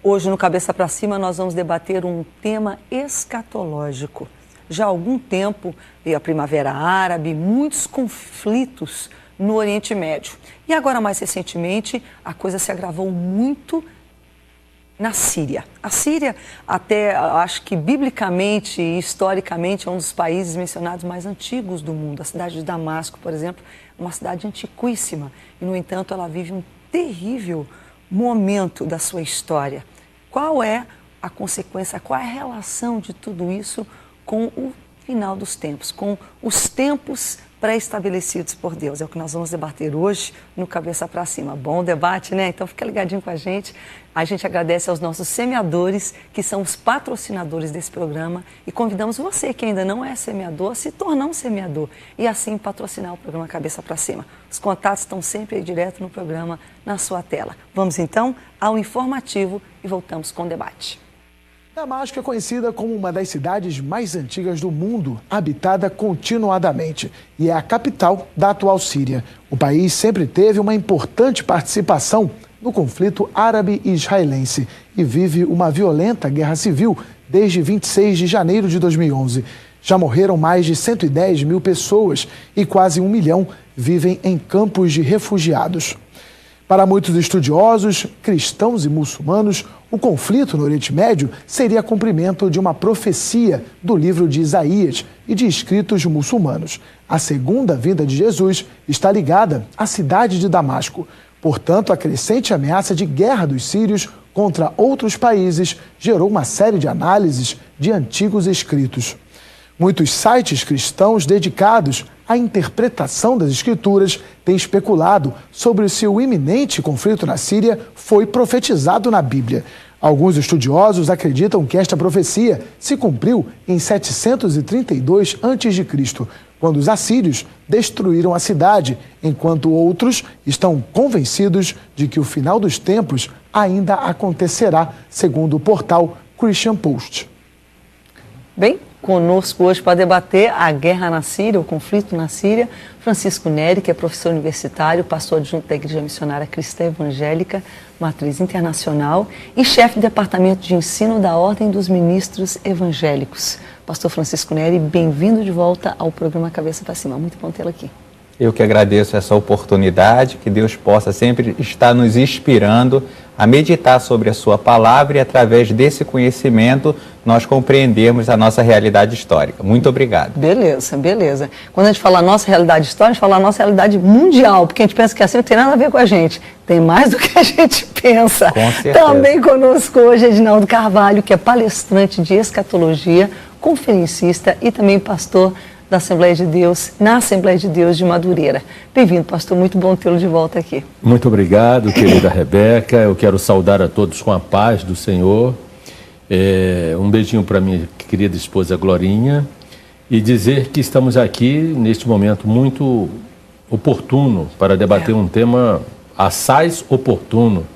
Hoje, no Cabeça para Cima, nós vamos debater um tema escatológico. Já há algum tempo veio a Primavera Árabe, muitos conflitos no Oriente Médio. E agora, mais recentemente, a coisa se agravou muito na Síria. A Síria, até acho que biblicamente e historicamente, é um dos países mencionados mais antigos do mundo. A cidade de Damasco, por exemplo, é uma cidade antiquíssima. E, no entanto, ela vive um terrível momento da sua história. Qual é a consequência, qual é a relação de tudo isso com o final dos tempos, com os tempos pré-estabelecidos por Deus? É o que nós vamos debater hoje no Cabeça para Cima. Bom debate, né? Então fica ligadinho com a gente. A gente agradece aos nossos semeadores, que são os patrocinadores desse programa, e convidamos você que ainda não é semeador a se tornar um semeador e assim patrocinar o programa Cabeça para Cima. Os contatos estão sempre aí direto no programa, na sua tela. Vamos então ao informativo e voltamos com o debate. Damasco é conhecida como uma das cidades mais antigas do mundo, habitada continuadamente, e é a capital da atual Síria. O país sempre teve uma importante participação no conflito árabe-israelense e vive uma violenta guerra civil desde 26 de janeiro de 2011. Já morreram mais de 110 mil pessoas e quase 1 milhão vivem em campos de refugiados. Para muitos estudiosos, cristãos e muçulmanos, o conflito no Oriente Médio seria cumprimento de uma profecia do livro de Isaías e de escritos muçulmanos. A segunda vinda de Jesus está ligada à cidade de Damasco. Portanto, a crescente ameaça de guerra dos sírios contra outros países gerou uma série de análises de antigos escritos. Muitos sites cristãos dedicados à interpretação das escrituras têm especulado sobre se o iminente conflito na Síria foi profetizado na Bíblia. Alguns estudiosos acreditam que esta profecia se cumpriu em 732 a.C., quando os assírios destruíram a cidade, enquanto outros estão convencidos de que o final dos tempos ainda acontecerá, segundo o portal Christian Post. Bem, conosco hoje para debater a guerra na Síria, o conflito na Síria, Francisco Neri, que é professor universitário, pastor adjunto da Igreja Missionária Cristã Evangélica, matriz internacional e chefe do Departamento de Ensino da Ordem dos Ministros Evangélicos. Pastor Francisco Neri, bem-vindo de volta ao programa Cabeça para Cima. Muito bom tê-lo aqui. Eu que agradeço essa oportunidade, que Deus possa sempre estar nos inspirando a meditar sobre a sua palavra e através desse conhecimento nós compreendermos a nossa realidade histórica. Muito obrigado. Beleza, beleza. Quando a gente fala nossa realidade histórica, a gente fala nossa realidade mundial, porque a gente pensa que assim não tem nada a ver com a gente. Tem mais do que a gente pensa. Com certeza. Também conosco hoje Edinaldo Carvalho, que é palestrante de escatologia, conferencista e também pastor da Assembleia de Deus, na Assembleia de Deus de Madureira. Bem-vindo, pastor, muito bom tê-lo de volta aqui. Muito obrigado, querida Rebeca, eu quero saudar a todos com a paz do Senhor, um beijinho para minha querida esposa Glorinha e dizer que estamos aqui neste momento muito oportuno para debater um tema assaz oportuno.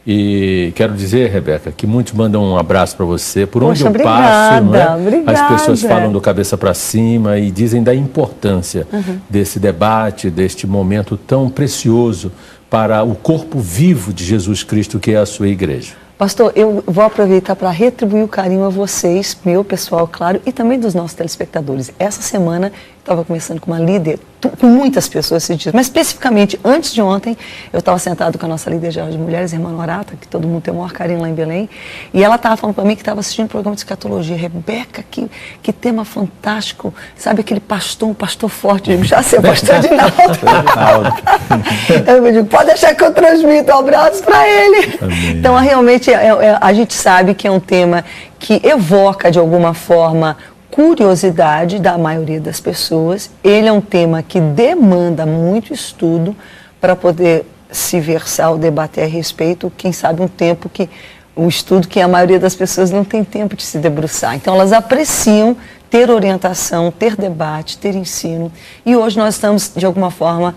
E quero dizer, Rebeca, que muitos mandam um abraço para você. Por onde eu passo, não é? Obrigada. As pessoas falam do Cabeça para Cima e dizem da importância desse debate, deste momento tão precioso para o corpo vivo de Jesus Cristo, que é a sua igreja. Pastor, eu vou aproveitar para retribuir o carinho a vocês, meu pessoal, claro, e também dos nossos telespectadores. Essa semana eu estava conversando com uma líder, com muitas pessoas esses dias, mas especificamente antes de ontem, eu estava sentado com a nossa líder geral de mulheres, a irmã Norata, que todo mundo tem o maior carinho lá em Belém, e ela estava falando para mim que estava assistindo um programa de escatologia. Rebeca, que tema fantástico, sabe aquele pastor, um pastor forte, já sei, pastor Edinaldo. Eu digo, pode deixar que eu transmito um abraço para ele. Amém. Então, realmente, a gente sabe que é um tema que evoca, de alguma forma, curiosidade da maioria das pessoas. Ele é um tema que demanda muito estudo para poder se versar ou debater a respeito. Quem sabe um estudo que a maioria das pessoas não tem tempo de se debruçar. Então, elas apreciam ter orientação, ter debate, ter ensino. E hoje nós estamos, de alguma forma,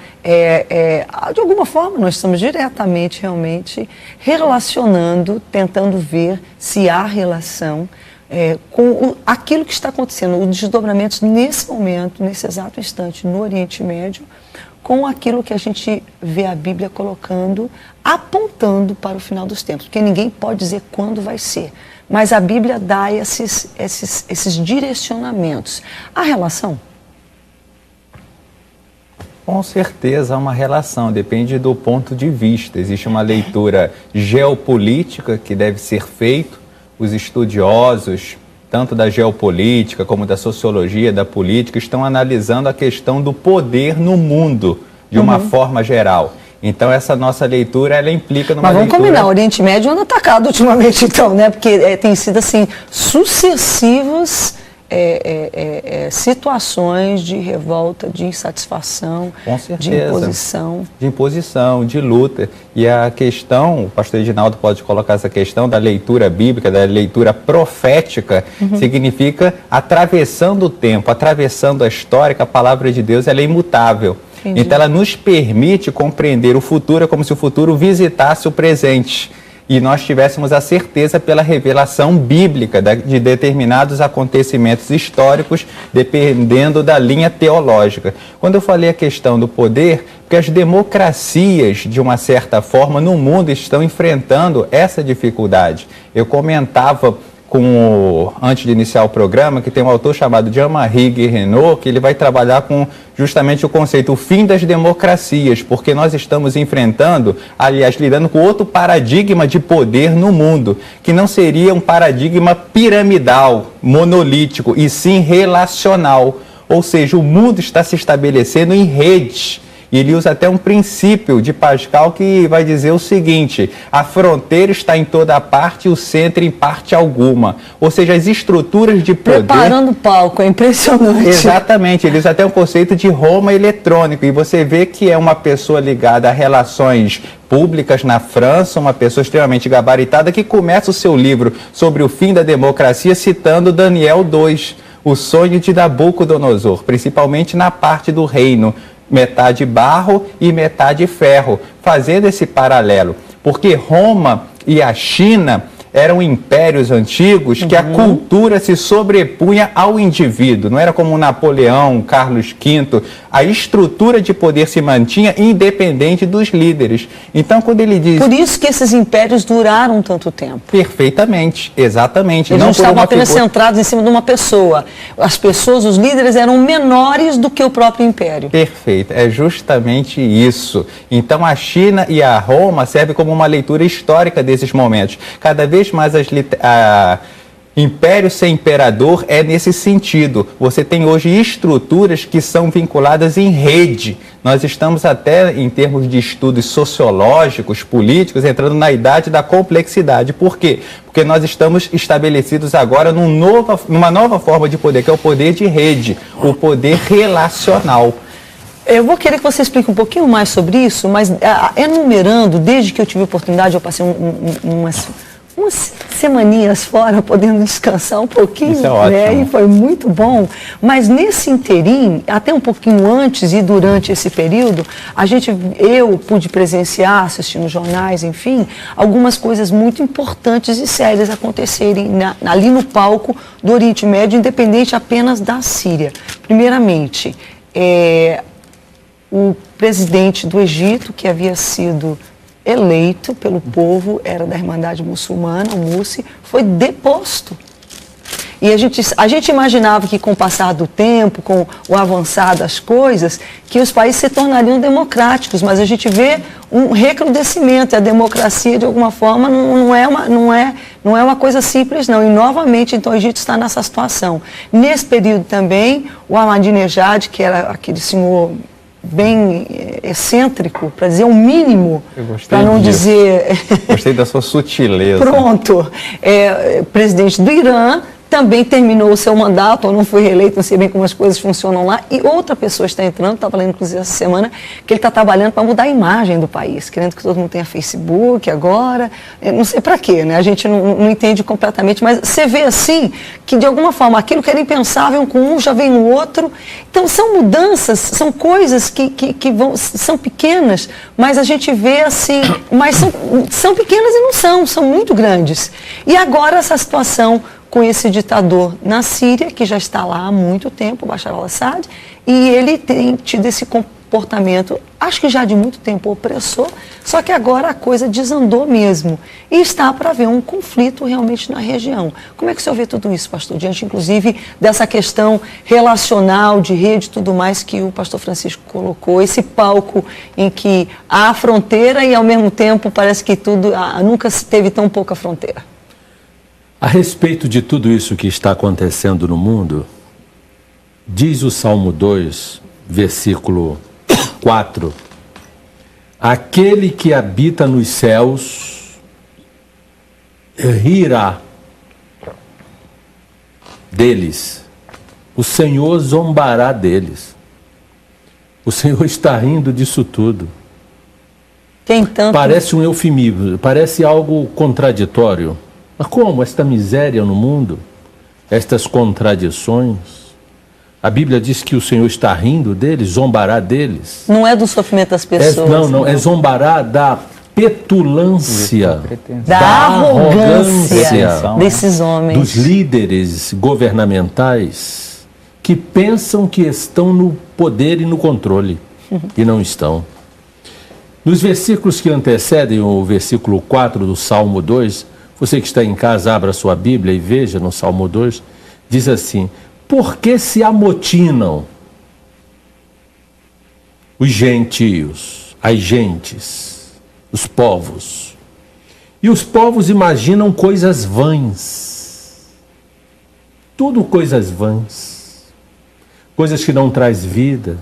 nós estamos diretamente, realmente, relacionando, tentando ver se há relação com aquilo que está acontecendo, os desdobramentos nesse momento, nesse exato instante, no Oriente Médio, com aquilo que a gente vê a Bíblia colocando, apontando para o final dos tempos, porque ninguém pode dizer quando vai ser, mas a Bíblia dá esses direcionamentos. A relação? Com certeza há uma relação, depende do ponto de vista. Existe uma leitura geopolítica que deve ser feita. Os estudiosos, tanto da geopolítica como da sociologia, da política, estão analisando a questão do poder no mundo, de uma forma geral. Então, essa nossa leitura, ela implica numa leitura... Mas vamos combinar, o Oriente Médio anda atacado ultimamente, então, né? Porque tem sido, assim, sucessivas situações de revolta, de insatisfação, com certeza, de imposição, de luta. E a questão, o pastor Edinaldo pode colocar essa questão da leitura bíblica, da leitura profética, significa atravessando o tempo, atravessando a história, que a palavra de Deus ela é imutável. Entendi. Então ela nos permite compreender o futuro como se o futuro visitasse o presente. E nós tivéssemos a certeza pela revelação bíblica de determinados acontecimentos históricos, dependendo da linha teológica. Quando eu falei a questão do poder, porque as democracias, de uma certa forma, no mundo estão enfrentando essa dificuldade. Eu comentava antes de iniciar o programa, que tem um autor chamado Jean-Marie Guéhenno, que ele vai trabalhar com justamente o conceito, o fim das democracias, porque nós estamos enfrentando, aliás, lidando com outro paradigma de poder no mundo, que não seria um paradigma piramidal, monolítico, e sim relacional. Ou seja, o mundo está se estabelecendo em redes. E ele usa até um princípio de Pascal que vai dizer o seguinte: a fronteira está em toda parte e o centro em parte alguma. Ou seja, as estruturas de poder... Preparando o palco, é impressionante. Exatamente, ele usa até um conceito de Roma eletrônico. E você vê que é uma pessoa ligada a relações públicas na França, uma pessoa extremamente gabaritada, que começa o seu livro sobre o fim da democracia citando Daniel 2, o sonho de Nabucodonosor, principalmente na parte do reino, metade barro e metade ferro, fazendo esse paralelo, porque Roma e a China eram impérios antigos que a cultura se sobrepunha ao indivíduo, não era como Napoleão, Carlos V, a estrutura de poder se mantinha independente dos líderes. Então, quando ele diz... Por isso que esses impérios duraram tanto tempo. Perfeitamente, exatamente. Eles não estavam apenas centrados em cima de uma pessoa. As pessoas, os líderes eram menores do que o próprio império. Perfeito, é justamente isso. Então, a China e a Roma servem como uma leitura histórica desses momentos. Cada vez mais império sem imperador é nesse sentido. Você tem hoje estruturas que são vinculadas em rede. Nós estamos até, em termos de estudos sociológicos, políticos, entrando na idade da complexidade. Por quê? Porque nós estamos estabelecidos agora numa nova forma de poder, que é o poder de rede, o poder relacional. Eu vou querer que você explique um pouquinho mais sobre isso, mas enumerando, desde que eu tive a oportunidade, eu passei umas semaninhas fora, podendo descansar um pouquinho, isso é ótimo, né? E foi muito bom. Mas nesse interim, até um pouquinho antes e durante esse período, eu pude presenciar, assistindo jornais, enfim, algumas coisas muito importantes e sérias acontecerem ali no palco do Oriente Médio, independente apenas da Síria. Primeiramente, o presidente do Egito, que havia sido eleito pelo povo, era da Irmandade Muçulmana, o Mursi, foi deposto. E a gente imaginava que com o passar do tempo, com o avançar das coisas, que os países se tornariam democráticos, mas a gente vê um recrudescimento. A democracia, de alguma forma, não é uma coisa simples, não. E, novamente, então, o Egito está nessa situação. Nesse período também, o Ahmadinejad, que era aquele senhor bem excêntrico, para dizer o mínimo, para não dizer... Gostei da sua sutileza. Pronto. Presidente do Irã, também terminou o seu mandato, ou não foi reeleito, não sei bem como as coisas funcionam lá, e outra pessoa está entrando, estava lendo inclusive essa semana, que ele está trabalhando para mudar a imagem do país, querendo que todo mundo tenha Facebook agora, não sei para quê, né? A gente não entende completamente, mas você vê assim, que de alguma forma aquilo que era impensável com um, já vem o outro. Então são mudanças, são coisas que são pequenas, mas a gente vê assim, mas são pequenas e não são muito grandes. E agora essa situação com esse ditador na Síria, que já está lá há muito tempo, Bashar al-Assad, e ele tem tido esse comportamento, acho que já de muito tempo opressor, só que agora a coisa desandou mesmo. E está para haver um conflito realmente na região. Como é que o senhor vê tudo isso, pastor? Diante, inclusive, dessa questão relacional, de rede e tudo mais que o pastor Francisco colocou, esse palco em que há fronteira e, ao mesmo tempo, parece que tudo nunca se teve tão pouca fronteira. A respeito de tudo isso que está acontecendo no mundo, diz o Salmo 2, versículo 4, aquele que habita nos céus rirá deles, o Senhor zombará deles. O Senhor está rindo disso tudo. Quem tanto... Parece um eufemismo, parece algo contraditório. Mas como esta miséria no mundo, estas contradições? A Bíblia diz que o Senhor está rindo deles, zombará deles. Não é do sofrimento das pessoas. Não, é zombará da petulância, da arrogância desses homens. Dos líderes governamentais que pensam que estão no poder e no controle, e não estão. Nos versículos que antecedem o versículo 4 do Salmo 2, você que está em casa, abra sua Bíblia e veja no Salmo 2, diz assim: por que se amotinam os gentios, as gentes, os povos? E os povos imaginam coisas vãs. Tudo coisas vãs. Coisas que não traz vida.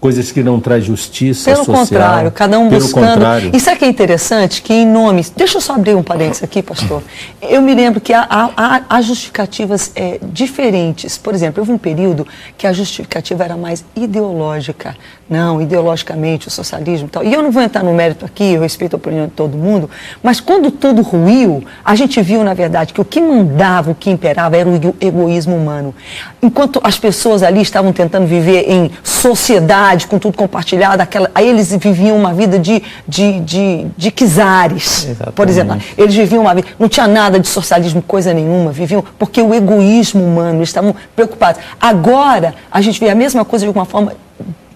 Coisas que não traz justiça social. Pelo contrário, cada um buscando. E sabe o que é interessante? Que em nome... Deixa eu só abrir um parênteses aqui, pastor. Eu me lembro que há justificativas diferentes. Por exemplo, houve um período que a justificativa era mais ideológica. Não, ideologicamente, o socialismo e tal. E eu não vou entrar no mérito aqui, eu respeito a opinião de todo mundo, mas quando tudo ruiu, a gente viu, na verdade, que o que mandava, o que imperava era o egoísmo humano. Enquanto as pessoas ali estavam tentando viver em sociedade, com tudo compartilhado, aí eles viviam uma vida de czares. Por exemplo, eles viviam uma vida, não tinha nada de socialismo, coisa nenhuma, viviam, porque o egoísmo humano, eles estavam preocupados. Agora, a gente vê a mesma coisa de uma forma,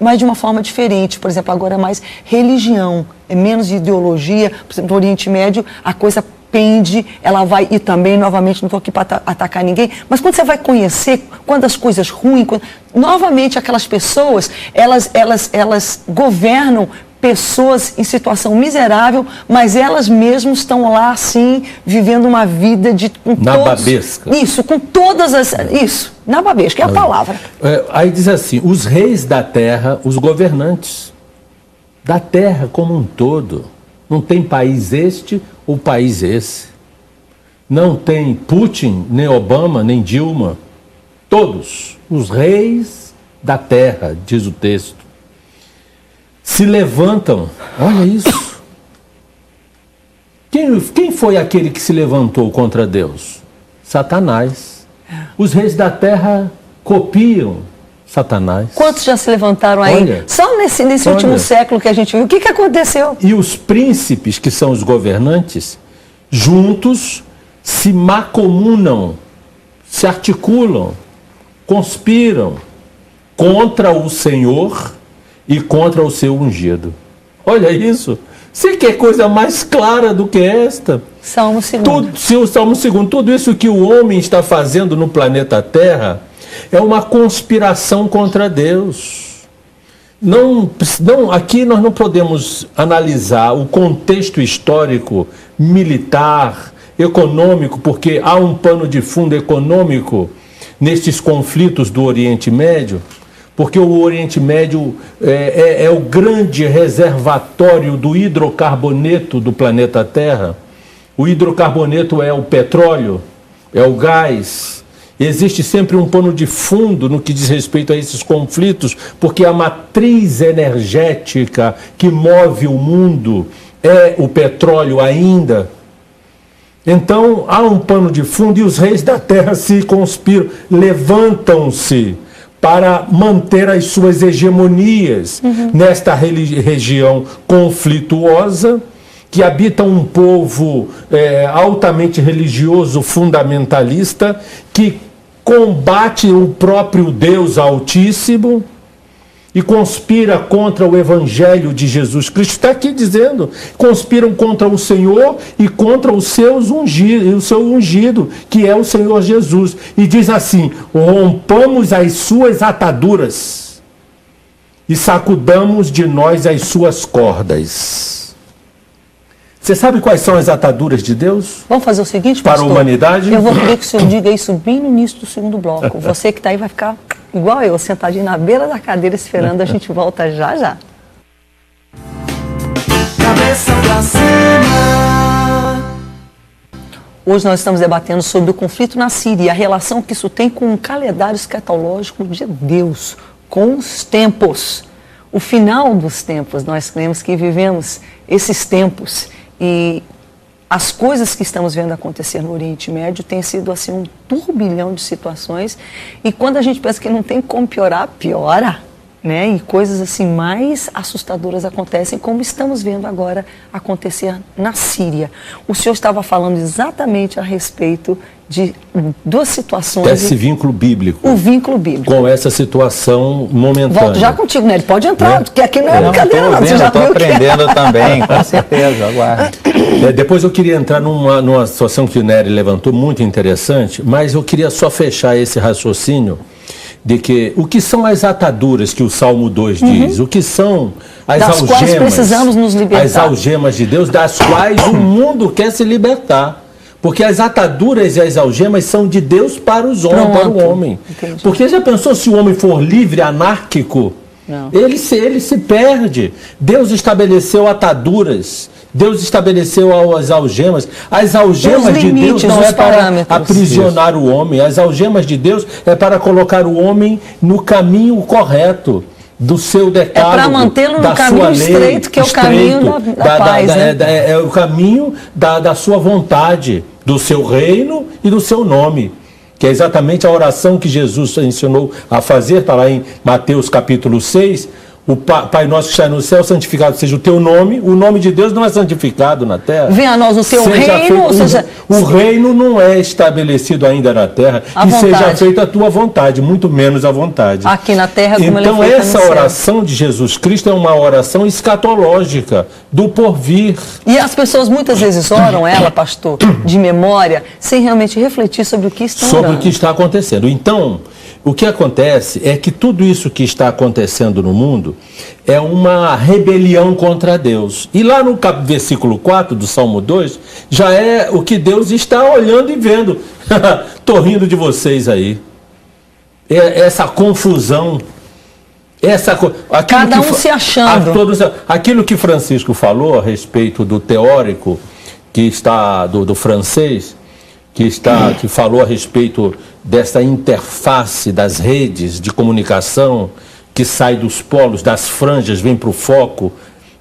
mas de uma forma diferente. Por exemplo, agora é mais religião, é menos ideologia. Por exemplo, no Oriente Médio, a coisa pende, ela vai, e também, novamente, não estou aqui para atacar ninguém, mas quando você vai conhecer, quando as coisas ruins, novamente aquelas pessoas, elas governam pessoas em situação miserável, mas elas mesmas estão lá, assim, vivendo uma vida de... Nababesca. Isso, com todas as... Isso, nababesca, é a palavra. Aí diz assim, os reis da terra, os governantes da terra como um todo. Não tem país este ou país esse. Não tem Putin, nem Obama, nem Dilma. Todos os reis da terra, diz o texto, se levantam. Olha isso. Quem foi aquele que se levantou contra Deus? Satanás. Os reis da terra copiam Satanás. Quantos já se levantaram aí? Olha, só nesse último século que a gente viu. O que aconteceu? E os príncipes, que são os governantes, juntos se macomunam, se articulam, conspiram contra o Senhor e contra o seu ungido. Olha isso. Você quer coisa mais clara do que esta? Salmo 2. O Salmo 2. Tudo isso que o homem está fazendo no planeta Terra é uma conspiração contra Deus. Aqui nós não podemos analisar o contexto histórico, militar, econômico, porque há um pano de fundo econômico nestes conflitos do Oriente Médio, porque o Oriente Médio é o grande reservatório do hidrocarboneto do planeta Terra. O hidrocarboneto é o petróleo, é o gás. Existe sempre um pano de fundo no que diz respeito a esses conflitos, porque a matriz energética que move o mundo é o petróleo ainda. Então, há um pano de fundo e os reis da terra se conspiram, levantam-se para manter as suas hegemonias nesta região conflituosa, que habita um povo altamente religioso, fundamentalista, que combate o próprio Deus Altíssimo e conspira contra o Evangelho de Jesus Cristo. Está aqui dizendo, conspiram contra o Senhor e contra o seu ungido, que é o Senhor Jesus. E diz assim: rompamos as suas ataduras e sacudamos de nós as suas cordas. Você sabe quais são as ataduras de Deus? Vamos fazer o seguinte, para pastor? A humanidade? Eu vou querer que o senhor diga isso bem no início do segundo bloco. Você que está aí vai ficar igual eu, sentadinho na beira da cadeira esperando. A gente volta já já. Cabeça pra cima. Hoje nós estamos debatendo sobre o conflito na Síria e a relação que isso tem com o calendário escatológico de Deus, com os tempos. O final dos tempos, nós cremos que vivemos esses tempos e as coisas que estamos vendo acontecer no Oriente Médio têm sido assim um turbilhão de situações, e quando a gente pensa que não tem como piorar, piora, né? E coisas assim mais assustadoras acontecem, como estamos vendo agora acontecer na Síria. O senhor estava falando exatamente a respeito de duas situações. Desse vínculo bíblico. O vínculo bíblico. Com essa situação momentânea. Volto já contigo, né? Ele pode entrar, porque aqui não é brincadeira, não. Você já estou aprendendo também, com certeza, aguardo. Depois eu queria entrar numa situação que o Nery levantou, muito interessante, mas eu queria só fechar esse raciocínio de que o que são as ataduras que o Salmo 2 diz, o que são as das algemas, quais precisamos nos libertar. as algemas de Deus, das quais o mundo quer se libertar. Porque as ataduras e as algemas são de Deus para os homens, para o homem. Entendi. Porque já pensou se o homem for livre, anárquico? Não. Ele se perde. Deus estabeleceu ataduras. Deus estabeleceu as algemas. As algemas de Deus não é para aprisionar o homem. As algemas de Deus é para colocar o homem no caminho correto do seu decálogo, é para mantê-lo no caminho estreito, que é o caminho da paz, né? É o caminho da sua vontade, do seu reino e do seu nome, que é exatamente a oração que Jesus ensinou a fazer, está lá em Mateus capítulo 6, o Pai nosso que está no céu, santificado seja o teu nome. O nome de Deus não é santificado na terra. Venha a nós o teu reino, ou seja... O reino não é estabelecido ainda na terra, e seja feita a tua vontade, muito menos a vontade. Aqui na terra, como então, ele é feita essa no céu. oração de Jesus Cristo é uma oração escatológica, do porvir. E as pessoas muitas vezes oram ela, pastor, de memória, sem realmente refletir sobre o que estão orando. Sobre o que está acontecendo. Então, o que acontece é que tudo isso que está acontecendo no mundo é uma rebelião contra Deus. E lá no versículo 4 do Salmo 2, já é o que Deus está olhando e vendo. Estou rindo de vocês aí. Essa confusão. Cada um se achando. Aquilo que Francisco falou a respeito do teórico que está do francês, que falou a respeito dessa interface das redes de comunicação que sai dos polos, das franjas, vem para o foco,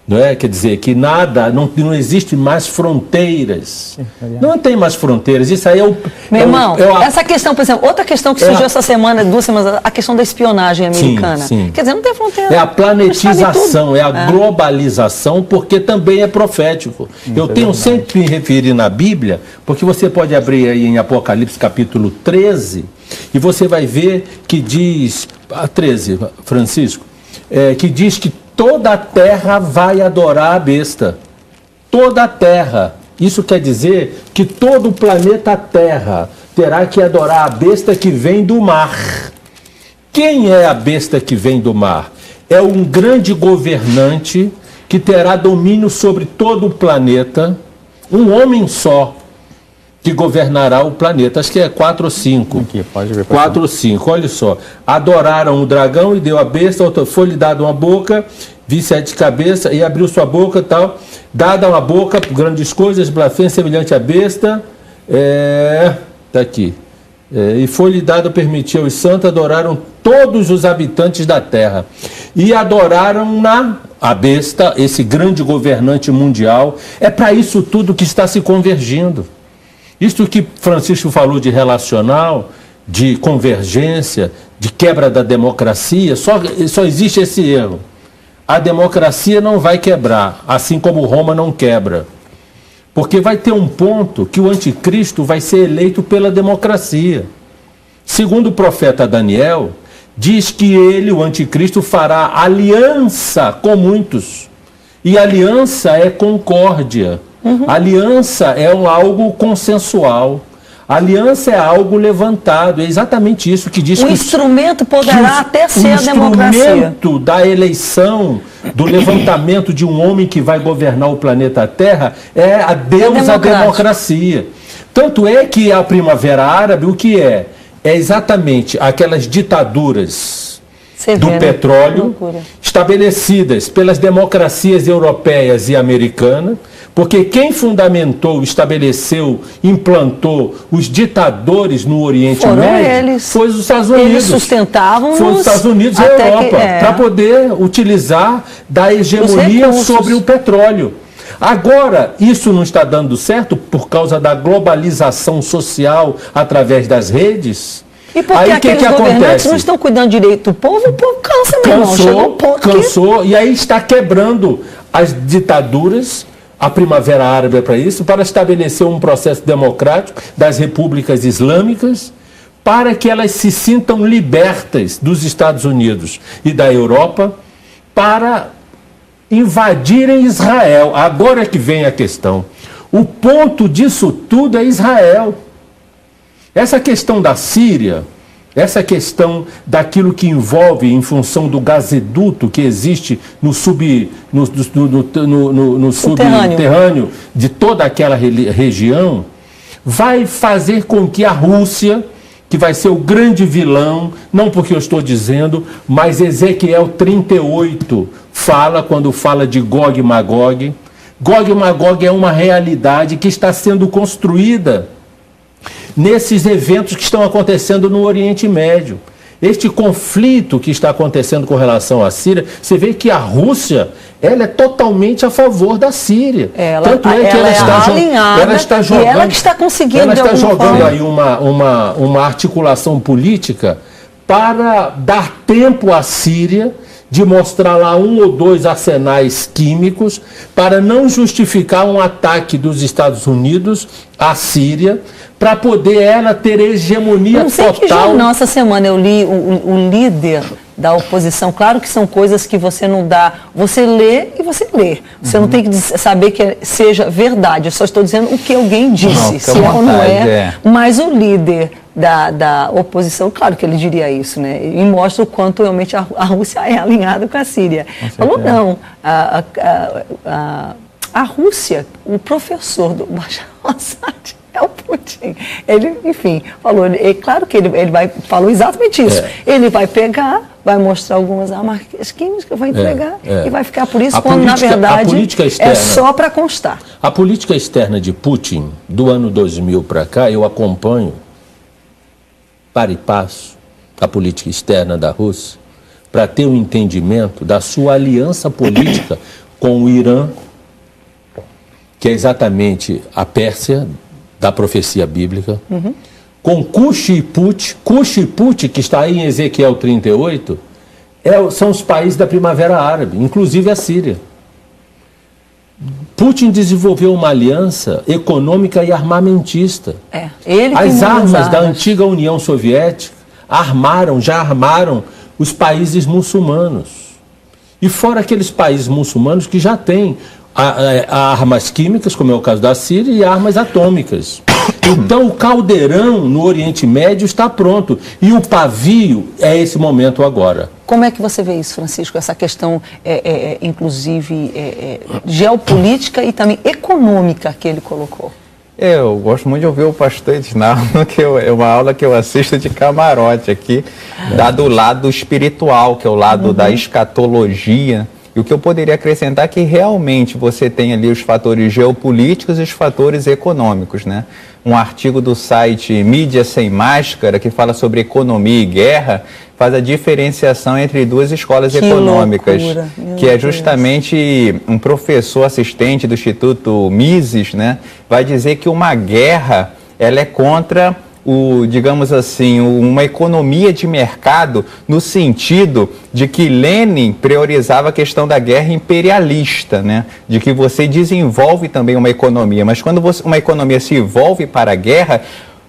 não é? Quer dizer, que não existe mais fronteiras. Não tem mais fronteiras. Isso aí é o... Meu irmão, essa questão, por exemplo, outra questão que surgiu essa semana, 2 semanas, a questão da espionagem americana. Sim. Quer dizer, não tem fronteira. É a planetização, é a globalização, porque também é profético. Eu tenho sempre me referido na Bíblia, porque você pode abrir aí em Apocalipse capítulo 13, e você vai ver que diz, 13, Francisco, que diz que toda a terra vai adorar a besta. Toda a terra. Isso quer dizer que todo o planeta Terra terá que adorar a besta que vem do mar. Quem é a besta que vem do mar? É um grande governante que terá domínio sobre todo o planeta. Um homem só que governará o planeta. Acho que é 4 ou 5. Aqui, pode ver. 4 ou 5, olha só. Adoraram o dragão e deu a besta, foi-lhe dada uma boca, vi 7 cabeças e abriu sua boca e tal. Dada uma boca, grandes coisas, blasfêmia semelhante à besta. Está aqui. E foi-lhe dado permitir aos santos, adoraram todos os habitantes da terra. E adoraram a besta, esse grande governante mundial. É para isso tudo que está se convergindo. Isto que Francisco falou de relacional, de convergência, de quebra da democracia, só existe esse erro. A democracia não vai quebrar, assim como Roma não quebra. Porque vai ter um ponto que o anticristo vai ser eleito pela democracia. Segundo o profeta Daniel, diz que ele, o anticristo, fará aliança com muitos. E aliança é concórdia. Aliança é algo consensual. Aliança é algo levantado. É exatamente isso que diz o que instrumento poderá até ser a democracia. O instrumento da eleição, do levantamento de um homem que vai governar o planeta Terra é a deusa democracia. Tanto é que a Primavera Árabe, o que é? É exatamente aquelas ditaduras do petróleo estabelecidas pelas democracias europeias e americanas, porque quem fundamentou, estabeleceu, implantou os ditadores no Oriente Médio foi os Estados Unidos. Eles sustentavam foi os Estados Unidos e a Europa, para poder utilizar da hegemonia sobre o petróleo. Agora, isso não está dando certo por causa da globalização social através das redes. E porque aqueles governantes não estão cuidando direito do povo, o povo cansa, meu irmão. Cansou, e aí está quebrando as ditaduras. A Primavera Árabe é para isso, para estabelecer um processo democrático das repúblicas islâmicas, para que elas se sintam libertas dos Estados Unidos e da Europa, para invadirem Israel. Agora é que vem a questão. O ponto disso tudo é Israel. Essa questão da Síria, essa questão daquilo que envolve, em função do gasoduto que existe no subterrâneo de toda aquela região, vai fazer com que a Rússia, que vai ser o grande vilão, não porque eu estou dizendo, mas Ezequiel 38 fala, quando fala de Gog e Magog. Gog e Magog é uma realidade que está sendo construída nesses eventos que estão acontecendo no Oriente Médio. Este conflito que está acontecendo com relação à Síria, você vê que a Rússia, ela é totalmente a favor da Síria. Tanto é que ela está alinhada, ela está jogando, e ela que está conseguindo. Ela está jogando aí uma articulação política para dar tempo à Síria de mostrar lá 1 ou 2 arsenais químicos para não justificar um ataque dos Estados Unidos à Síria, para poder ela ter hegemonia total. Nossa semana eu li o líder da oposição. Claro que são coisas que você não dá, você lê e você lê. Você não tem que saber que seja verdade. Eu só estou dizendo o que alguém disse, se é ou não é. Mas o líder da oposição, claro que ele diria isso, né? E mostra o quanto realmente a Rússia é alinhada com a Síria. Falou, não, a Rússia, o professor do Bashar al-Assad é o Putin. Ele, enfim, falou, claro que ele falou exatamente isso. Ele vai pegar, vai mostrar algumas armas químicas, vai entregar e vai ficar por isso, quando na verdade é só para constar. A política externa de Putin, do ano 2000 para cá, eu acompanho para e passo a política externa da Rússia, para ter um entendimento da sua aliança política com o Irã, que é exatamente a Pérsia da profecia bíblica, com Cush e Put, que está aí em Ezequiel 38, são os países da Primavera Árabe, inclusive a Síria. Putin desenvolveu uma aliança econômica e armamentista. As armas da antiga União Soviética já armaram os países muçulmanos. E fora aqueles países muçulmanos que já têm armas químicas, como é o caso da Síria, e armas atômicas. Então o caldeirão no Oriente Médio está pronto. E o pavio é esse momento agora. Como é que você vê isso, Francisco? Essa questão, inclusive, geopolítica e também econômica que ele colocou. Eu gosto muito de ouvir o pastor Edinaldo, que é uma aula que eu assisto de camarote aqui, do lado espiritual, que é o lado da escatologia. E o que eu poderia acrescentar é que realmente você tem ali os fatores geopolíticos e os fatores econômicos, né? Um artigo do site Mídia Sem Máscara, que fala sobre economia e guerra, faz a diferenciação entre duas escolas econômicas, que é justamente um professor assistente do Instituto Mises, né? Vai dizer que uma guerra, ela é contra digamos assim, uma economia de mercado, no sentido de que Lenin priorizava a questão da guerra imperialista, né? De que você desenvolve também uma economia, mas quando uma economia se envolve para a guerra,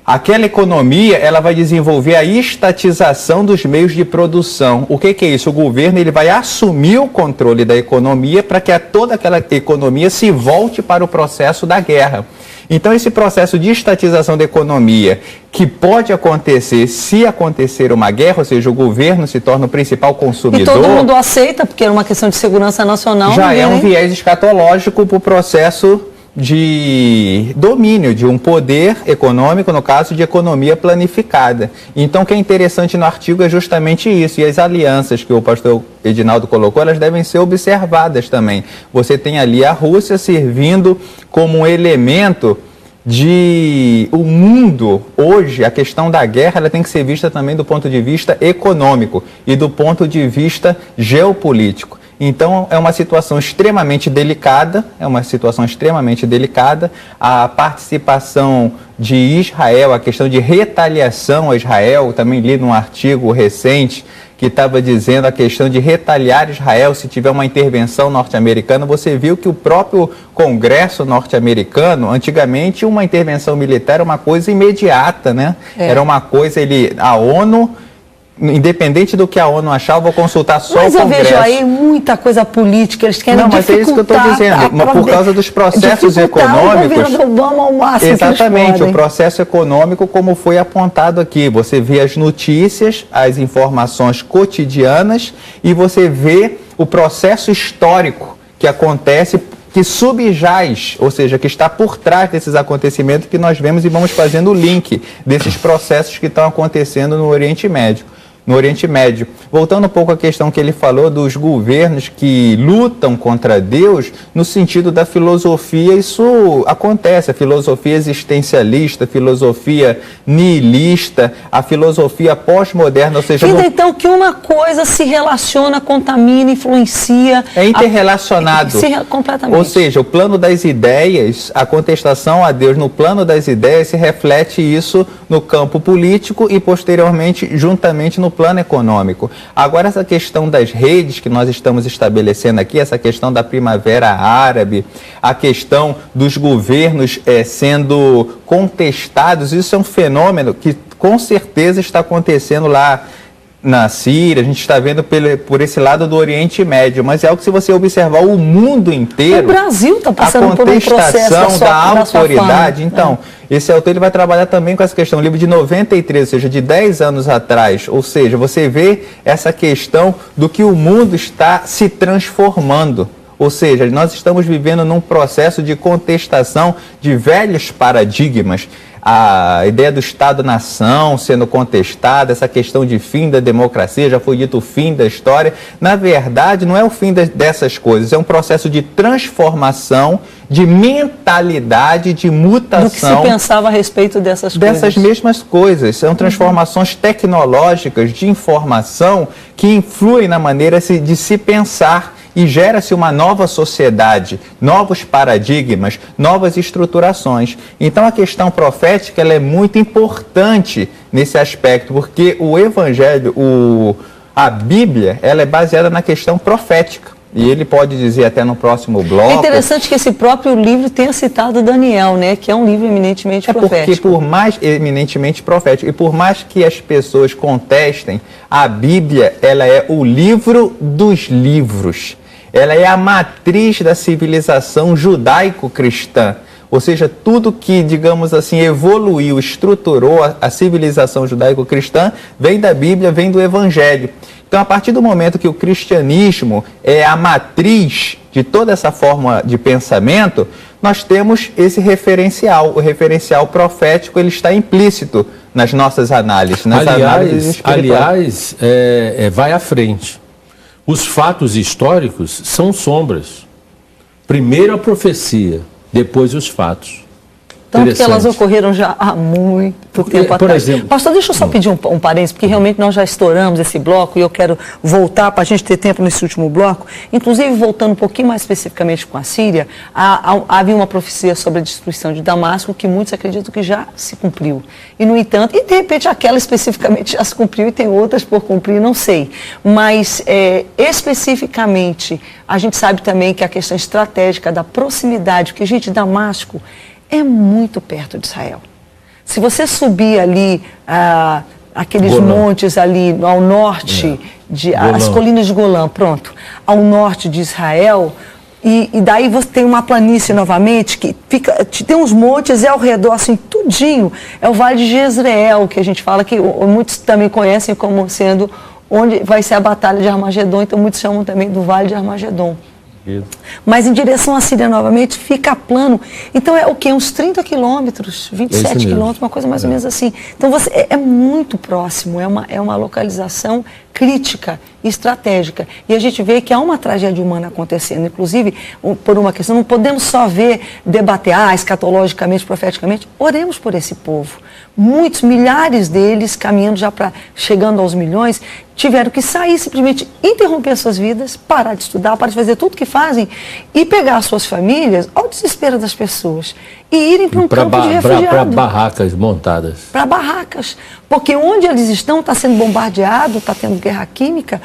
aquela economia, ela vai desenvolver a estatização dos meios de produção. O que é isso? O governo ele vai assumir o controle da economia para que toda aquela economia se volte para o processo da guerra. Então, esse processo de estatização da economia, que pode acontecer se acontecer uma guerra, ou seja, o governo se torna o principal consumidor... E todo mundo aceita, porque é uma questão de segurança nacional. Já é um viés escatológico para o processo de domínio de um poder econômico, no caso de economia planificada. Então, o que é interessante no artigo é justamente isso, e as alianças que o pastor Edinaldo colocou, elas devem ser observadas também. Você tem ali a Rússia servindo como um elemento de o mundo hoje, a questão da guerra, ela tem que ser vista também do ponto de vista econômico e do ponto de vista geopolítico. Então, é uma situação extremamente delicada, a participação de Israel, a questão de retaliação a Israel, também li num artigo recente que estava dizendo a questão de retaliar Israel se tiver uma intervenção norte-americana. Você viu que o próprio Congresso norte-americano, antigamente uma intervenção militar era uma coisa imediata, né? Era uma coisa, a ONU... Independente do que a ONU achar, eu vou consultar só o Congresso. Mas eu vejo aí muita coisa política, eles querem dificultar... Não, mas é isso que eu estou dizendo, por causa dos processos econômicos... O governo Obama ao máximo. Exatamente, o processo econômico como foi apontado aqui. Você vê as notícias, as informações cotidianas e você vê o processo histórico que acontece, que subjaz, ou seja, que está por trás desses acontecimentos que nós vemos e vamos fazendo o link desses processos que estão acontecendo no Oriente Médio. Voltando um pouco à questão que ele falou dos governos que lutam contra Deus, no sentido da filosofia, isso acontece, a filosofia existencialista, a filosofia nihilista, a filosofia pós-moderna, ou seja... Então, que uma coisa se relaciona, contamina, influencia... É interrelacionado. Completamente. Ou seja, o plano das ideias, a contestação a Deus no plano das ideias se reflete isso no campo político e, posteriormente, juntamente no plano econômico. Agora, essa questão das redes que nós estamos estabelecendo aqui, essa questão da Primavera Árabe, a questão dos governos sendo contestados, isso é um fenômeno que com certeza está acontecendo lá na Síria, a gente está vendo por esse lado do Oriente Médio, mas é algo que, se você observar o mundo inteiro, o Brasil está passando por um processo da autoridade. Então, esse autor ele vai trabalhar também com essa questão, um livro de 93, ou seja, de 10 anos atrás, ou seja, você vê essa questão do que o mundo está se transformando. Ou seja, nós estamos vivendo num processo de contestação de velhos paradigmas. A ideia do Estado-nação sendo contestada, essa questão de fim da democracia, já foi dito o fim da história. Na verdade, não é o fim dessas coisas, é um processo de transformação, de mentalidade, de mutação. Do que se pensava a respeito dessas coisas. Dessas mesmas coisas. São transformações tecnológicas de informação que influem na maneira de se pensar. E gera-se uma nova sociedade, novos paradigmas, novas estruturações. Então, a questão profética ela é muito importante nesse aspecto, porque o Evangelho, a Bíblia, ela é baseada na questão profética. E ele pode dizer até no próximo bloco... É interessante que esse próprio livro tenha citado Daniel, né? Que é um livro eminentemente profético. Porque por mais eminentemente profético, e por mais que as pessoas contestem, a Bíblia, ela é o livro dos livros. Ela é a matriz da civilização judaico-cristã. Ou seja, tudo que, digamos assim, evoluiu, estruturou a civilização judaico-cristã vem da Bíblia, vem do Evangelho. Então, a partir do momento que o cristianismo é a matriz de toda essa forma de pensamento, nós temos esse referencial. O referencial profético ele está implícito nas nossas análises. Aliás, vai à frente. Os fatos históricos são sombras. Primeiro a profecia, depois os fatos. Tanto que elas ocorreram já há muito tempo atrás. Por exemplo, Pastor, deixa eu só pedir um parênteses, porque realmente nós já estouramos esse bloco e eu quero voltar para a gente ter tempo nesse último bloco. Inclusive, voltando um pouquinho mais especificamente com a Síria, havia uma profecia sobre a destruição de Damasco que muitos acreditam que já se cumpriu. E, no entanto, de repente aquela especificamente já se cumpriu e tem outras por cumprir, não sei. Mas, especificamente, a gente sabe também que a questão estratégica da proximidade, porque, gente, Damasco é muito perto de Israel. Se você subir ali aqueles Golã. montes ali ao norte, as colinas de Golã, pronto, ao norte de Israel, e daí você tem uma planície novamente, que tem uns montes ao redor, assim, tudinho, é o Vale de Jezreel, que a gente fala que muitos também conhecem como sendo onde vai ser a Batalha de Armagedon, então muitos chamam também do Vale de Armagedon. Mas em direção à Síria novamente fica plano. Então é o quê? Uns 30 quilômetros, 27 quilômetros, uma coisa mais ou menos assim. Então é muito próximo, é uma localização crítica e estratégica. E a gente vê que há uma tragédia humana acontecendo, inclusive por uma questão, não podemos só debater escatologicamente, profeticamente, oremos por esse povo. Muitos, milhares deles, caminhando já chegando aos milhões, tiveram que sair, simplesmente interromper suas vidas, parar de estudar, parar de fazer tudo que fazem e pegar suas famílias ao desespero das pessoas e irem para um campo de refugiado. Para barracas montadas. Para barracas. Porque onde eles estão está sendo bombardeado, está tendo guerra química,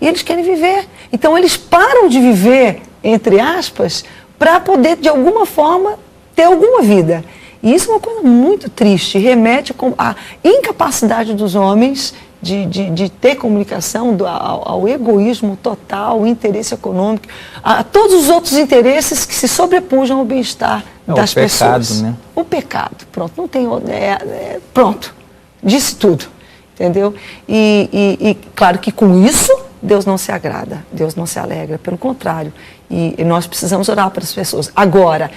e eles querem viver. Então eles param de viver, entre aspas, para poder, de alguma forma, ter alguma vida. E isso é uma coisa muito triste, remete à incapacidade dos homens de ter comunicação, ao egoísmo total, ao interesse econômico, a todos os outros interesses que se sobrepujam ao bem-estar das pessoas. O pecado, né? O pecado, pronto, não tem outro, pronto, disse tudo, entendeu? E claro que com isso Deus não se agrada, Deus não se alegra, pelo contrário. E nós precisamos orar para as pessoas. Agora,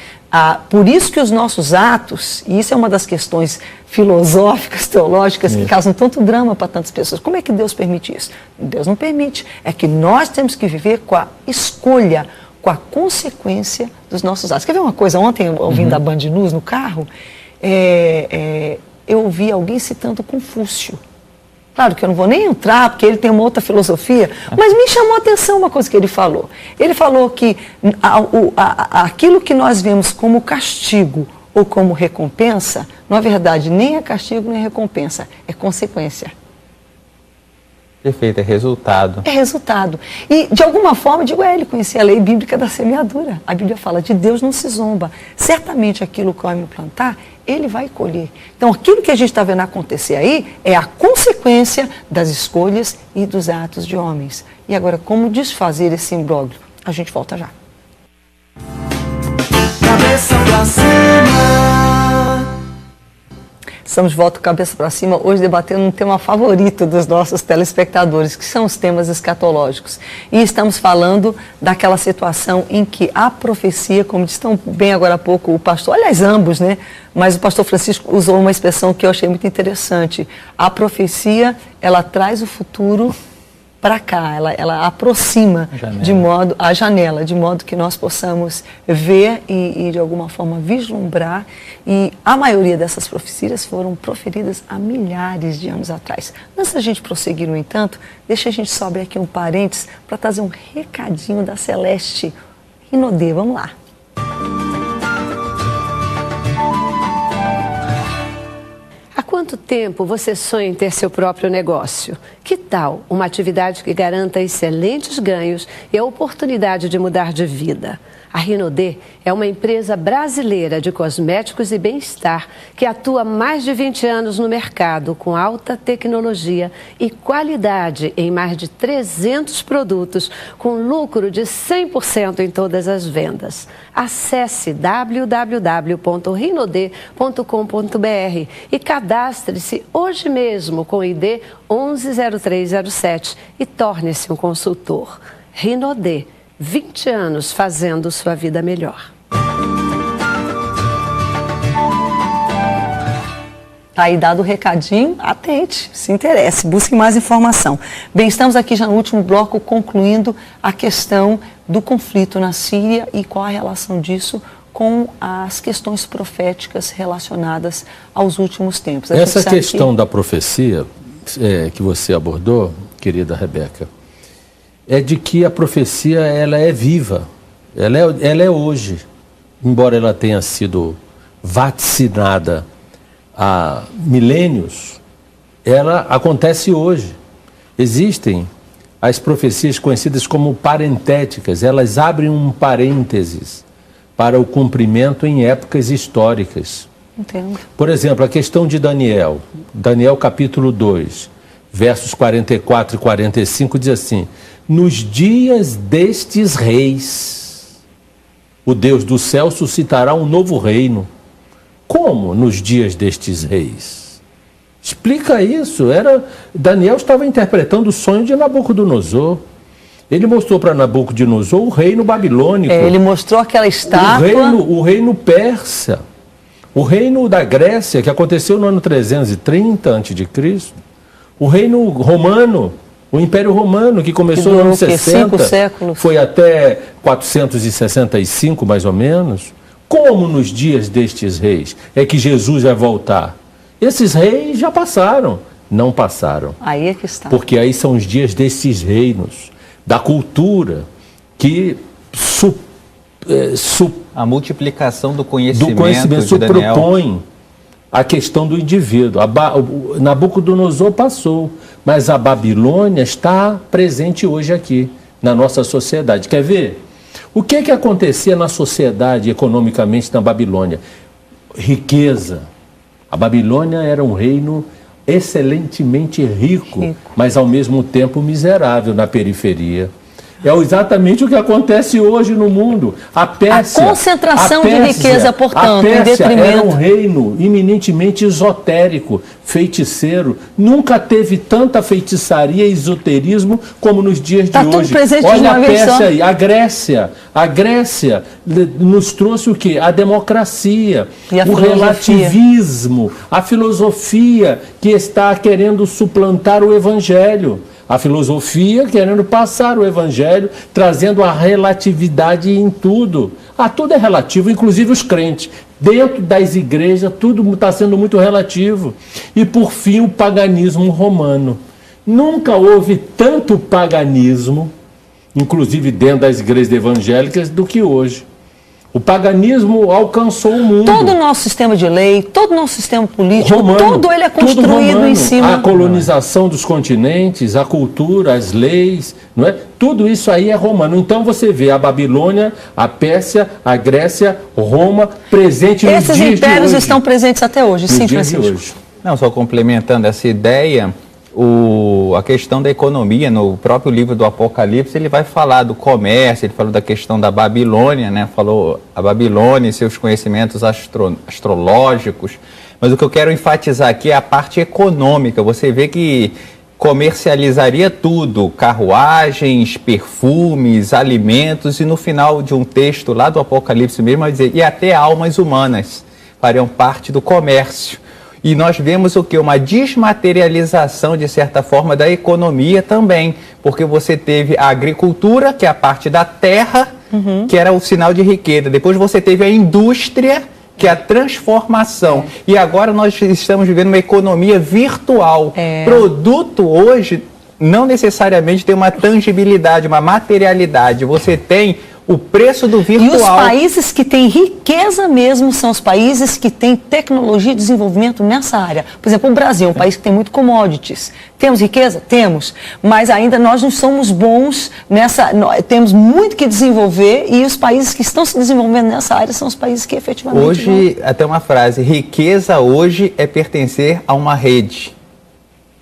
por isso que os nossos atos, e isso é uma das questões filosóficas, teológicas, que causam tanto drama para tantas pessoas. Como é que Deus permite isso? Deus não permite. É que nós temos que viver com a escolha, com a consequência dos nossos atos. Quer ver uma coisa? Ontem, ouvindo a Band News no carro, eu ouvi alguém citando Confúcio. Claro que eu não vou nem entrar, porque ele tem uma outra filosofia, mas me chamou a atenção uma coisa que ele falou. Ele falou que aquilo que nós vemos como castigo ou como recompensa, na verdade, nem é castigo nem é recompensa, é consequência. Perfeito, é resultado. É resultado. E, de alguma forma, eu digo, ele conhecia a lei bíblica da semeadura. A Bíblia fala, de Deus não se zomba. Certamente aquilo que o homem plantar, ele vai colher. Então, aquilo que a gente está vendo acontecer aí é a consequência das escolhas e dos atos de homens. E agora, como desfazer esse imbróglio? A gente volta já. Cabeça pra cima. Estamos de volta, cabeça para cima, hoje debatendo um tema favorito dos nossos telespectadores, que são os temas escatológicos. E estamos falando daquela situação em que a profecia, como disse tão bem agora há pouco o pastor, aliás, ambos, né? Mas o pastor Francisco usou uma expressão que eu achei muito interessante. A profecia, ela traz o futuro para cá, ela aproxima a janela, de modo que nós possamos ver e de alguma forma vislumbrar. E a maioria dessas profecias foram proferidas há milhares de anos atrás. Antes da gente prosseguir, no entanto, deixa a gente só abrir aqui um parênteses para trazer um recadinho da Celeste Rinodê. Vamos lá. Há quanto tempo você sonha em ter seu próprio negócio? Que tal uma atividade que garanta excelentes ganhos e a oportunidade de mudar de vida? A Rinodê é uma empresa brasileira de cosméticos e bem-estar que atua há mais de 20 anos no mercado com alta tecnologia e qualidade em mais de 300 produtos, com lucro de 100% em todas as vendas. Acesse www.rinodê.com.br e cadastre-se hoje mesmo com o ID 110307 e torne-se um consultor. Rinodê. 20 anos fazendo sua vida melhor. Tá aí dado o recadinho, atente, se interesse, busque mais informação. Bem, estamos aqui já no último bloco concluindo a questão do conflito na Síria e qual a relação disso com as questões proféticas relacionadas aos últimos tempos. Essa questão da profecia que você abordou, querida Rebeca, é de que a profecia ela é viva, ela é hoje, embora ela tenha sido vaticinada há milênios, ela acontece hoje. Existem as profecias conhecidas como parentéticas, elas abrem um parênteses para o cumprimento em épocas históricas. Entendo. Por exemplo, a questão de Daniel. Daniel capítulo 2, versos 44 e 45 diz assim: nos dias destes reis, o Deus do céu suscitará um novo reino. Como nos dias destes reis? Explica isso. Daniel estava interpretando o sonho de Nabucodonosor. Ele mostrou para Nabucodonosor o reino babilônico. Ele mostrou aquela estátua. O reino persa. O reino da Grécia, que aconteceu no ano 330 a.C. O reino romano, o Império Romano, que começou no ano 60. 5 séculos. Foi até 465, mais ou menos. Como nos dias destes reis é que Jesus vai voltar? Esses reis já passaram. Não passaram. Aí é que está. Porque aí são os dias desses reinos, da cultura, que a multiplicação do conhecimento de Daniel propõe a questão do indivíduo. Nabucodonosor passou, mas a Babilônia está presente hoje aqui, na nossa sociedade. Quer ver? O que acontecia na sociedade economicamente na Babilônia? Riqueza. A Babilônia era um reino excelentemente rico, mas ao mesmo tempo miserável na periferia. É exatamente o que acontece hoje no mundo. A Pérsia, a concentração de riqueza, portanto, em detrimento. Era um reino eminentemente esotérico, feiticeiro. Nunca teve tanta feitiçaria e esoterismo como nos dias de hoje. Tudo presente. Olha a Pérsia aí, a Grécia nos trouxe o quê? A democracia, o relativismo, a filosofia que está querendo suplantar o evangelho. A filosofia querendo passar o evangelho, trazendo a relatividade em tudo. Tudo é relativo, inclusive os crentes. Dentro das igrejas, tudo está sendo muito relativo. E, por fim, o paganismo romano. Nunca houve tanto paganismo, inclusive dentro das igrejas evangélicas, do que hoje. O paganismo alcançou o mundo. Todo o nosso sistema de lei, todo o nosso sistema político, romano, todo ele é construído em cima. A colonização dos continentes, a cultura, as leis, não é? Tudo isso aí é romano. Então você vê a Babilônia, a Pérsia, a Grécia, Roma, presente nos dias de hoje. Esses impérios estão presentes até hoje, sim, Francisco. Não, só complementando essa ideia, a questão da economia, no próprio livro do Apocalipse, ele vai falar do comércio, ele falou da questão da Babilônia, né? Falou a Babilônia e seus conhecimentos astrológicos, mas o que eu quero enfatizar aqui é a parte econômica. Você vê que comercializaria tudo, carruagens, perfumes, alimentos, e no final de um texto lá do Apocalipse mesmo vai dizer, e até almas humanas fariam parte do comércio. E nós vemos o que? Uma desmaterialização, de certa forma, da economia também, porque você teve a agricultura, que é a parte da terra, que era o sinal de riqueza. Depois você teve a indústria, que é a transformação. E agora nós estamos vivendo uma economia virtual. Produto hoje não necessariamente tem uma tangibilidade, uma materialidade. Você tem o preço do virtual. E os países que têm riqueza mesmo são os países que têm tecnologia e desenvolvimento nessa área. Por exemplo, o Brasil é um país que tem muito commodities. Temos riqueza? Temos. Mas ainda nós não somos bons nessa... Temos muito que desenvolver, e os países que estão se desenvolvendo nessa área são os países que efetivamente... Hoje, até uma frase, riqueza hoje é pertencer a uma rede.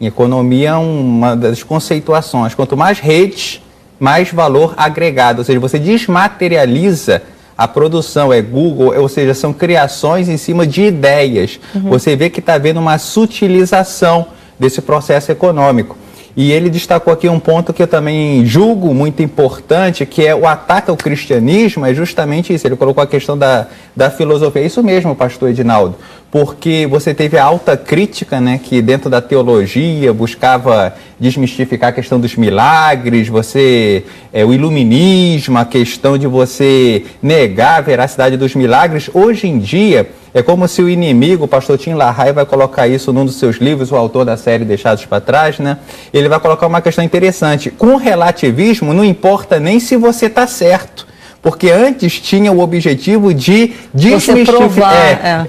Em economia, uma das conceituações. Quanto mais redes, mais valor agregado, ou seja, você desmaterializa a produção, é Google, ou seja, são criações em cima de ideias. Você vê que está havendo uma sutilização desse processo econômico. E ele destacou aqui um ponto que eu também julgo muito importante, que é o ataque ao cristianismo, é justamente isso. Ele colocou a questão da filosofia. É isso mesmo, pastor Edinaldo, porque você teve a alta crítica, né, que dentro da teologia buscava desmistificar a questão dos milagres, o iluminismo, a questão de você negar a veracidade dos milagres. Hoje em dia, é como se o inimigo, o pastor Tim LaHaye vai colocar isso num dos seus livros, o autor da série Deixados para Trás, né? Ele vai colocar uma questão interessante. Com o relativismo, não importa nem se você está certo, porque antes tinha o objetivo de desmistificar,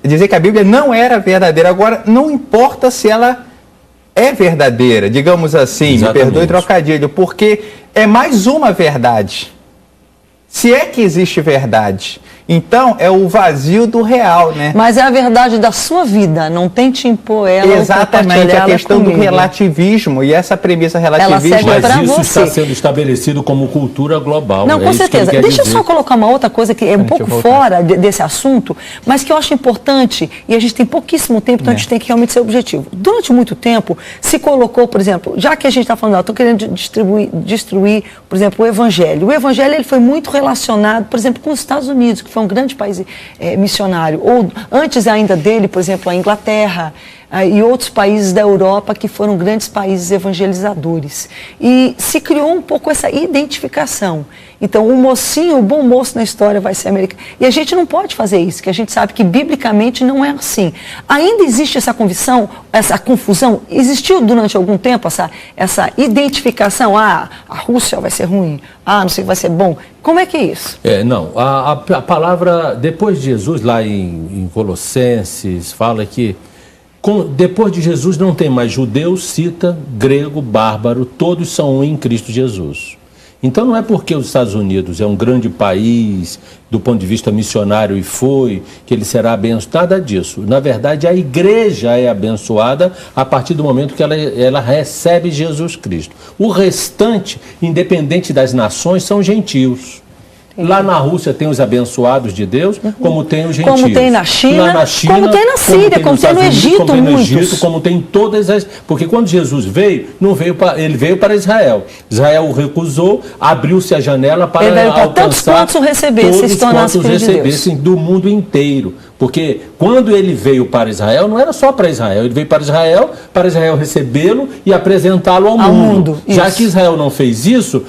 dizer que a Bíblia não era verdadeira. Agora, não importa se ela é verdadeira, digamos assim, me perdoe o trocadilho, porque é mais uma verdade. Se é que existe verdade. Então, é o vazio do real, né? Mas é a verdade da sua vida, não tente impor ela. Exatamente, a questão do comigo. relativismo, e essa premissa relativista... Mas isso está sendo estabelecido como cultura global. Não, com certeza. Deixa eu só colocar uma outra coisa que é um pouco fora desse assunto, mas que eu acho importante, e a gente tem pouquíssimo tempo, então a gente tem que realmente ser objetivo. Durante muito tempo, se colocou, por exemplo, já que a gente está falando, estou querendo destruir, por exemplo, o Evangelho. O Evangelho ele foi muito relacionado, por exemplo, com os Estados Unidos, que foi um grande país missionário, ou antes ainda dele, por exemplo, a Inglaterra e outros países da Europa que foram grandes países evangelizadores. E se criou um pouco essa identificação. Então, o mocinho, o bom moço na história vai ser americano. E a gente não pode fazer isso, que a gente sabe que biblicamente não é assim. Ainda existe essa convicção, essa confusão? Existiu durante algum tempo essa identificação? Ah, a Rússia vai ser ruim. Ah, não sei, vai ser bom. Como é que é isso? Não, a palavra, depois de Jesus, lá em Colossenses, fala que depois de Jesus não tem mais judeu, cita, grego, bárbaro, todos são um em Cristo Jesus. Então não é porque os Estados Unidos é um grande país do ponto de vista missionário que ele será abençoado, nada disso. Na verdade, a igreja é abençoada a partir do momento que ela recebe Jesus Cristo. O restante, independente das nações, são gentios. Lá na Rússia tem os abençoados de Deus, como tem os gentios. Como tem na China, como tem na Síria, como tem no Egito, muitos. Como tem em todas as... Porque quando Jesus veio, ele veio para Israel. Israel o recusou, abriu-se a janela para alcançar tantos quantos o recebessem, se tornasse filho de Deus. Do mundo inteiro. Porque quando ele veio para Israel, não era só para Israel, ele veio para Israel recebê-lo e apresentá-lo ao mundo. Já que Israel não fez isso,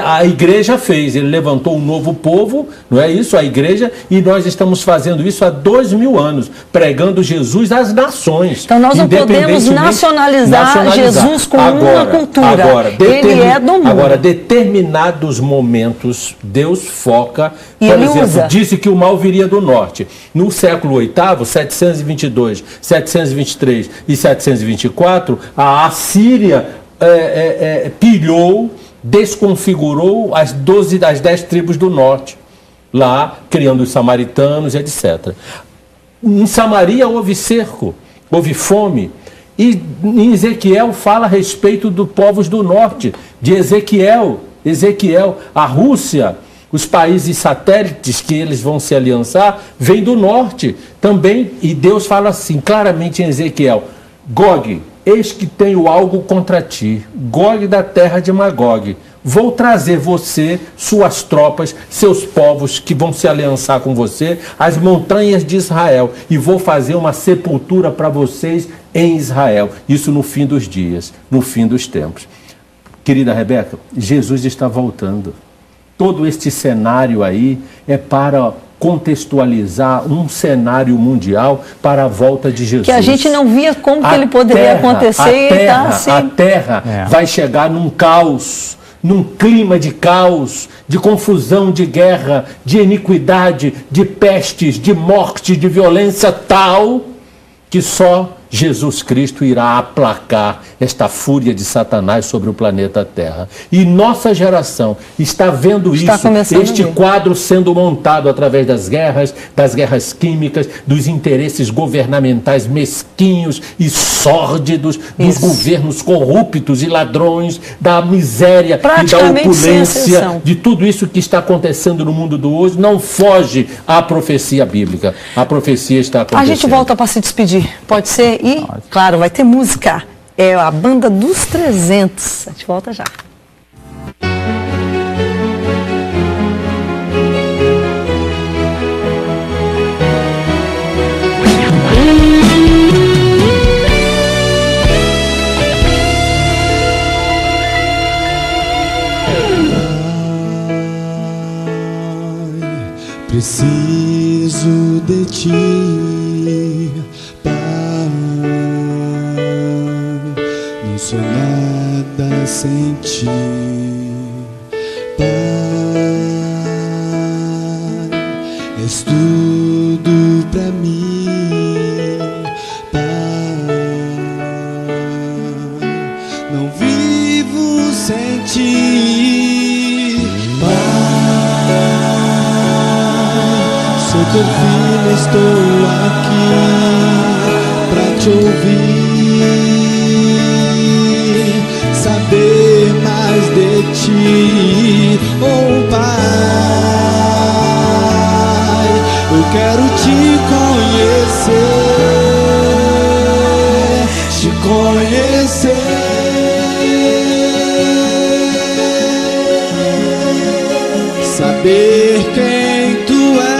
a igreja fez, ele levantou um novo povo, não é isso? A igreja, e nós estamos fazendo isso há 2000 anos, pregando Jesus às nações. Então nós não podemos nacionalizar Jesus com uma cultura, ele é do mundo. Agora, determinados momentos, Deus foca, por exemplo, disse que o mal viria do norte. No século VIII, 722, 723 e 724, a Assíria pilhou, desconfigurou as 10 tribos do norte, lá criando os samaritanos, etc. Em Samaria houve cerco, houve fome, e em Ezequiel fala a respeito dos povos do norte, de Ezequiel, a Rússia, os países satélites que eles vão se aliançar, vêm do norte também. E Deus fala assim, claramente em Ezequiel: Gog, eis que tenho algo contra ti, Gog da terra de Magog. Vou trazer você, suas tropas, seus povos que vão se aliançar com você, as montanhas de Israel, e vou fazer uma sepultura para vocês em Israel. Isso no fim dos dias, no fim dos tempos. Querida Rebeca, Jesus está voltando. Todo este cenário aí é para contextualizar um cenário mundial para a volta de Jesus. Que a gente não via como que ele poderia acontecer. A Terra vai chegar num caos, num clima de caos, de confusão, de guerra, de iniquidade, de pestes, de morte, de violência tal que só Jesus Cristo irá aplacar esta fúria de Satanás sobre o planeta Terra. E nossa geração está vendo este quadro sendo montado através das guerras químicas, dos interesses governamentais mesquinhos e sórdidos, dos governos corruptos e ladrões, da miséria e da opulência, de tudo isso que está acontecendo no mundo do hoje, não foge à profecia bíblica. A profecia está acontecendo. A gente volta para se despedir, pode ser? E, claro, vai ter música. É a banda dos 300. A gente volta já. Preciso de ti, Pai. Não sou nada sem ti, Pai. És tudo pra mim, Pai. Não vivo sem ti, Pai. Sou teu filho, estou aqui pra te ouvir, saber mais de ti, oh Pai. Eu quero te conhecer, saber quem tu és,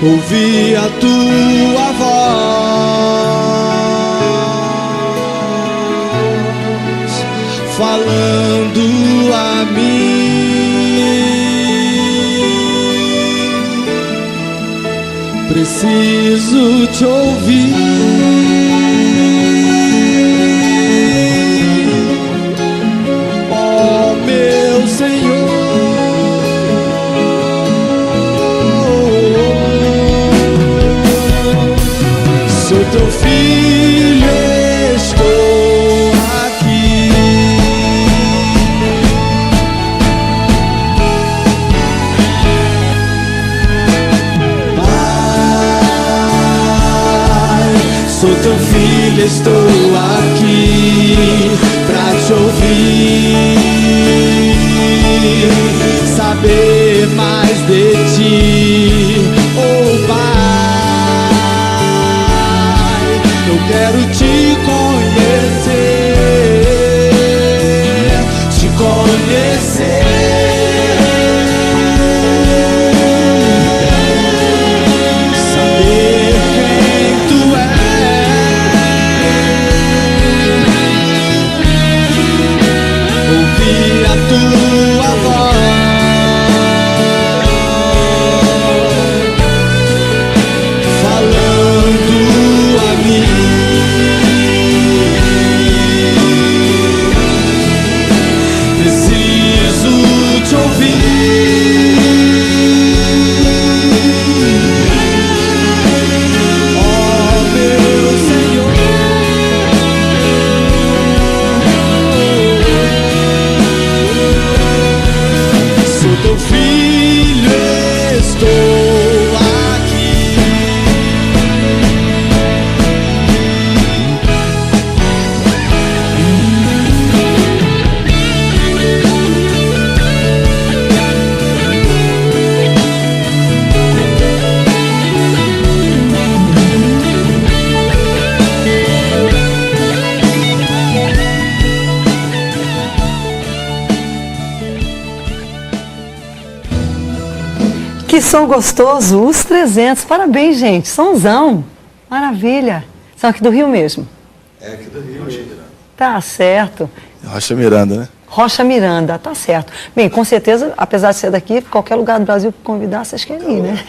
ouvir a tua voz falando a mim. Preciso te ouvir, ó meu Senhor. Sou teu filho, estou aqui. Sou teu filho, estou aqui pra te ouvir, saber mais de ti, oh Pai. Eu quero te conhecer, te conhecer. Que som gostoso, os 300. Parabéns, gente. Sonzão. Maravilha. São aqui do Rio mesmo? É aqui do Rio mesmo. Tá certo. Rocha Miranda, né? Rocha Miranda, tá certo. Bem, com certeza, apesar de ser daqui, qualquer lugar do Brasil que convidar, vocês querem ir, né?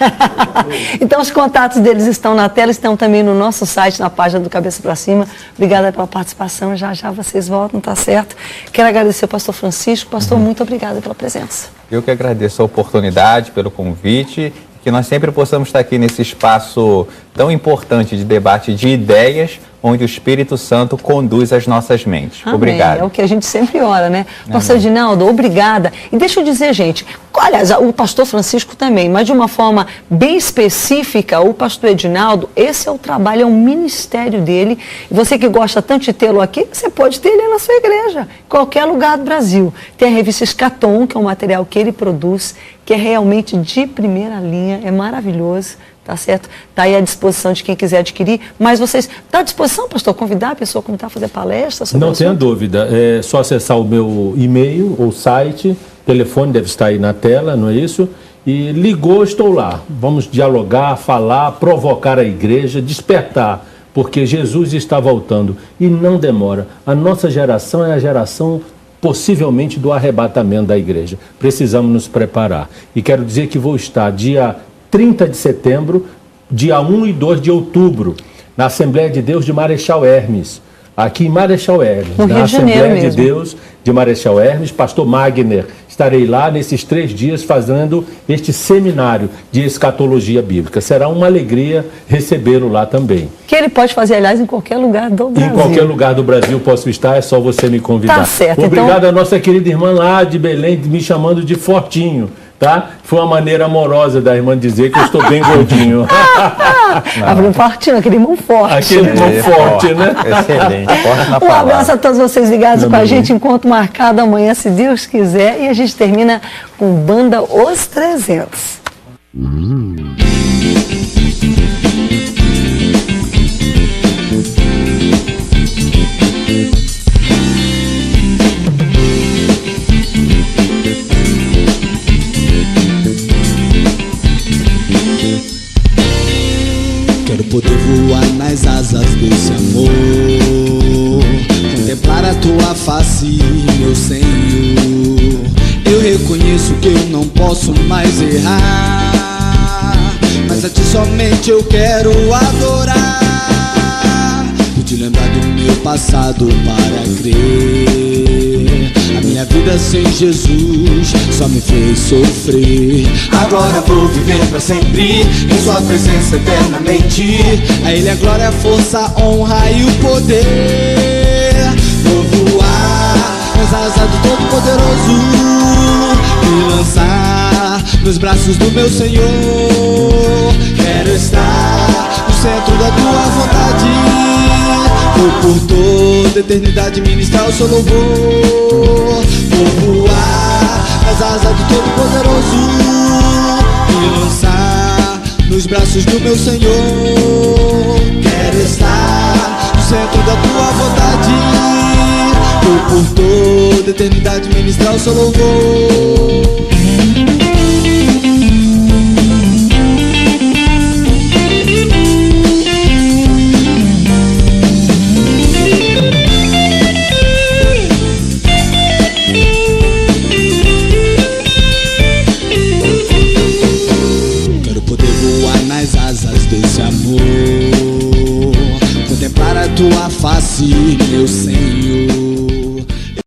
Então, os contatos deles estão na tela, estão também no nosso site, na página do Cabeça Pra Cima. Obrigada pela participação, já já vocês voltam, tá certo? Quero agradecer ao pastor Francisco. Pastor, muito obrigada pela presença. Eu que agradeço a oportunidade, pelo convite, que nós sempre possamos estar aqui nesse espaço tão importante de debate de ideias, onde o Espírito Santo conduz as nossas mentes. Amém. Obrigado. É o que a gente sempre ora, né? Pastor Edinaldo, obrigada. E deixa eu dizer, gente, aliás, o pastor Francisco também, mas de uma forma bem específica, o pastor Edinaldo, esse é o trabalho, é um ministério dele. E você que gosta tanto de tê-lo aqui, você pode ter ele na sua igreja, em qualquer lugar do Brasil. Tem a revista Escatom, que é um material que ele produz, que é realmente de primeira linha, é maravilhoso. Tá certo? Está aí à disposição de quem quiser adquirir. Mas vocês, está à disposição, pastor, convidar a pessoa a fazer palestra sobre Não tenha dúvida. É só acessar o meu e-mail ou site, o telefone deve estar aí na tela, não é isso? E ligou, estou lá. Vamos dialogar, falar, provocar a igreja, despertar, porque Jesus está voltando e não demora. A nossa geração é a geração possivelmente do arrebatamento da igreja. Precisamos nos preparar. E quero dizer que vou estar dia 30 de setembro, dia 1 e 2 de outubro, na Assembleia de Deus de Marechal Hermes, aqui em Marechal Hermes, no na Rio de Janeiro Assembleia de mesmo. Deus de Marechal Hermes, pastor Magner estarei lá nesses 3 dias fazendo este seminário de escatologia bíblica. Será uma alegria recebê-lo lá também. Que ele pode fazer, aliás, em qualquer lugar do Brasil. Em qualquer lugar do Brasil posso estar, é só você me convidar. Tá certo. Obrigado então... à nossa querida irmã lá de Belém, me chamando de Fortinho. Tá? Foi uma maneira amorosa da irmã dizer que eu estou bem gordinho. Abriu Fortinho, aquele irmão forte. Aquele irmão forte, né? Excelente, forte na Um palavra. abraço a todos vocês ligados com a gente. Encontro marcado amanhã, se Deus quiser. E a gente termina com Banda Os 300. Quero poder voar nas asas desse amor, contemplar a tua face, meu Senhor. Eu reconheço que eu não posso mais errar, mas a ti somente eu quero adorar. Pude lembrar do meu passado para crer. A minha vida sem Jesus só me fez sofrer. Agora vou viver pra sempre em sua presença eternamente. A Ele a glória, a força, a honra e o poder. Vou voar nas asas do Todo-Poderoso, me lançar nos braços do meu Senhor. Quero estar no centro da tua vontade. Vou por toda a eternidade ministrar o seu louvor. Vou voar nas asas do Todo-Poderoso, me lançar nos braços do meu Senhor. Quero estar no centro da tua vontade. Vou por toda a eternidade ministrar o seu louvor. Desse amor, contemplar a tua face, meu Senhor.